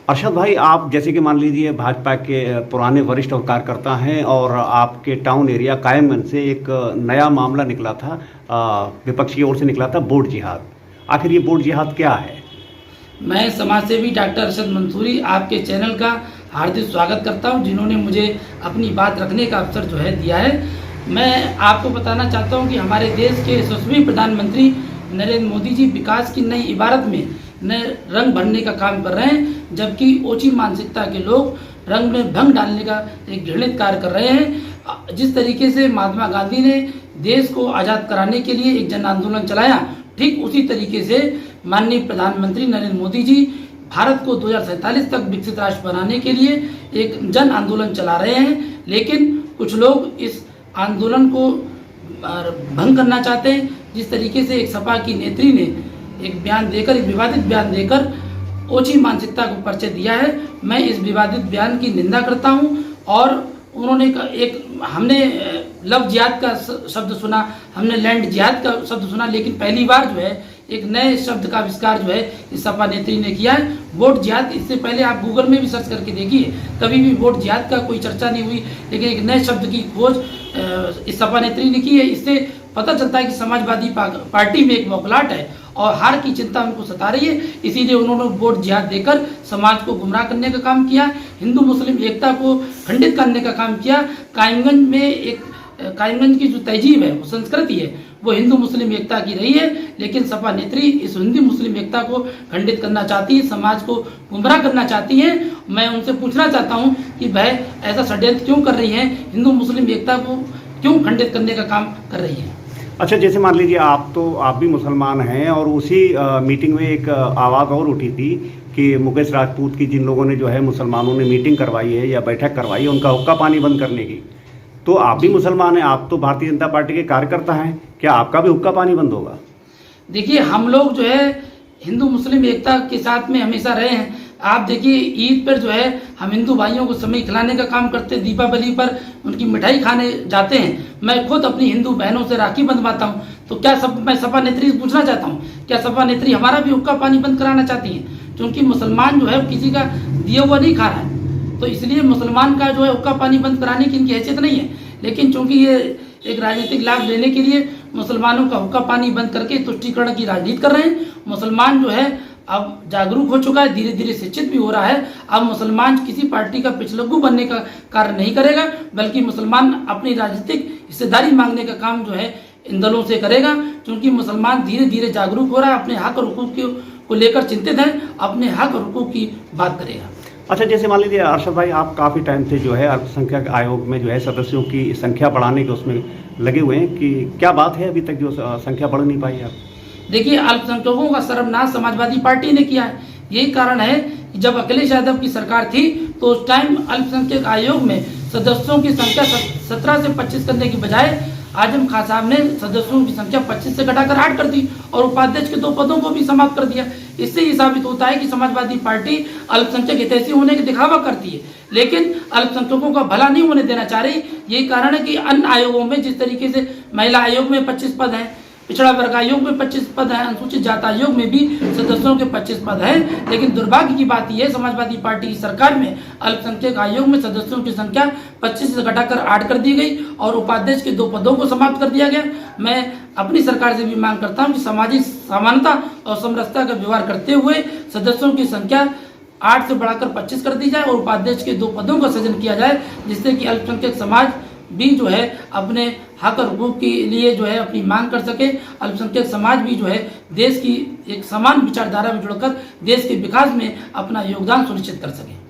अरशद भाई, आप जैसे कि मान लीजिए भाजपा के पुराने वरिष्ठ और कार्यकर्ता हैं और आपके टाउन एरिया कायमगंज से एक नया मामला निकला था, विपक्ष की ओर से निकला था वोट जिहाद। आखिर ये वोट जिहाद क्या है? मैं समाजसेवी डॉक्टर अरशद मंसूरी आपके चैनल का हार्दिक स्वागत करता हूं, जिन्होंने मुझे अपनी बात रखने का अवसर दिया है। मैं आपको बताना चाहता हूं कि हमारे देश के यशस्वी प्रधानमंत्री नरेंद्र मोदी जी विकास की नई इबारत में नए रंग भरने का काम कर रहे हैं, जबकि ओछी मानसिकता के लोग रंग में भंग डालने का एक घृणित कार्य कर रहे हैं। जिस तरीके से महात्मा गांधी ने देश को आज़ाद कराने के लिए एक जन आंदोलन चलाया, ठीक उसी तरीके से माननीय प्रधानमंत्री नरेंद्र मोदी जी भारत को 2047 तक विकसित राष्ट्र बनाने के लिए एक जन आंदोलन चला रहे हैं। लेकिन कुछ लोग इस आंदोलन को भंग करना चाहते हैं। जिस तरीके से एक सपा की नेत्री ने एक बयान देकर, एक विवादित बयान देकर ओछी मानसिकता को परिचय दिया है, मैं इस विवादित बयान की निंदा करता हूं। और उन्होंने हमने लव जिहाद का शब्द सुना, हमने लैंड जिहाद का शब्द सुना, लेकिन पहली बार एक नए शब्द का आविष्कार इस सपा नेत्री ने किया है, वोट जिहाद। इससे पहले आप गूगल में भी सर्च करके देखिए, कभी भी वोट जिहाद का कोई चर्चा नहीं हुई, लेकिन एक नए शब्द की खोज इस सपा नेत्री ने की है। इससे पता चलता है कि समाजवादी पार्टी में एक बौखलाहट है और हार की चिंता उनको सता रही है। इसीलिए उन्होंने वोट जिहाद देकर समाज को गुमराह करने का काम किया, हिंदू मुस्लिम एकता को खंडित करने का काम किया। कायमगंज की जो तहजीब है, वो संस्कृति है, वो हिंदू मुस्लिम एकता की रही है, लेकिन सपा नेत्री इस हिंदू मुस्लिम एकता को खंडित करना चाहती है, समाज को गुमराह करना चाहती है। मैं उनसे पूछना चाहता हूं कि वह ऐसा षड्यंत्र क्यों कर रही हैं, हिंदू मुस्लिम एकता को क्यों खंडित करने का काम कर रही है। अच्छा, जैसे मान लीजिए आप भी मुसलमान हैं और उसी मीटिंग में एक आवाज़ और उठी थी कि मुकेश राजपूत की जिन लोगों ने मुसलमानों ने मीटिंग करवाई है या बैठक करवाई है, उनका हुक्का पानी बंद करने की। तो आप भी मुसलमान हैं, आप तो भारतीय जनता पार्टी के कार्यकर्ता हैं, क्या आपका भी हुक्का पानी बंद होगा? देखिए, हम लोग हिंदू मुस्लिम एकता के साथ में हमेशा रहे हैं। आप देखिए, ईद पर हम हिंदू भाइयों को समय खिलाने का काम करते हैं, दीपावली पर उनकी मिठाई खाने जाते हैं। मैं खुद अपनी हिंदू बहनों से राखी बंधवाता हूं। तो क्या मैं सपा नेत्री से पूछना चाहता हूं, क्या सपा नेत्री हमारा भी हुक्का पानी बंद कराना चाहती है? क्योंकि मुसलमान किसी का दिया हुआ नहीं खा रहा है, तो इसलिए मुसलमान का हुक्का पानी बंद कराने की इनकी हैसियत नहीं है। लेकिन चूंकि ये एक राजनीतिक लाभ लेने के लिए मुसलमानों का हुक्का पानी बंद करके तुष्टीकरण की राजनीति कर रहे हैं। मुसलमान अब जागरूक हो चुका है, धीरे धीरे शिक्षित भी हो रहा है। अब मुसलमान किसी पार्टी का पिछलग्गू बनने का कार्य नहीं करेगा, बल्कि मुसलमान अपनी राजनीतिक हिस्सेदारी मांगने का काम इन दलों से करेगा। क्योंकि मुसलमान धीरे धीरे जागरूक हो रहा है, अपने हक और हुकूक को लेकर चिंतित है, अपने हक और हुकूक की बात करेगा। अच्छा, जैसे मान लीजिए अरशद भाई, आप काफ़ी टाइम से अल्पसंख्यक आयोग में सदस्यों की संख्या बढ़ाने के उसमें लगे हुए हैं, कि क्या बात है अभी तक संख्या बढ़ नहीं पाई आप? देखिए, अल्पसंख्यकों का सर्वनाश समाजवादी पार्टी ने किया है। यही कारण है कि जब अखिलेश यादव की सरकार थी, तो उस टाइम अल्पसंख्यक आयोग में सदस्यों की संख्या 17 से 25 करने की बजाय आजम खान साहब ने सदस्यों की संख्या 25 से घटाकर 8 कर दी और उपाध्यक्ष के 2 पदों को भी समाप्त कर दिया। इससे ये साबित होता है कि समाजवादी पार्टी अल्पसंख्यक हितैषी होने का दिखावा करती है, लेकिन अल्पसंख्यकों का भला नहीं होने देना चाह रही। यही कारण है कि अन्य आयोगों में, जिस तरीके से महिला आयोग में 25 पद हैं, पिछड़ा वर्ग आयोग में 25 पद हैं, अनुसूचित जाति आयोग में भी सदस्यों के 25 पद हैं, लेकिन दुर्भाग्य की बात यह है, समाजवादी पार्टी की सरकार में अल्पसंख्यक आयोग में सदस्यों की संख्या 25 से घटाकर 8 कर दी गई और उपाध्यक्ष के 2 पदों को समाप्त कर दिया गया। मैं अपनी सरकार से भी मांग करता हूं कि सामाजिक समानता और समरसता का व्यवहार करते हुए सदस्यों की संख्या 8 से बढ़ाकर 25 कर दी जाए और उपाध्यक्ष के 2 पदों का सृजन किया जाए, जिससे कि अल्पसंख्यक समाज भी अपने हक और हुकूक के लिए अपनी मांग कर सके। अल्पसंख्यक समाज भी देश की एक समान विचारधारा में जुड़कर देश के विकास में अपना योगदान सुनिश्चित कर सके।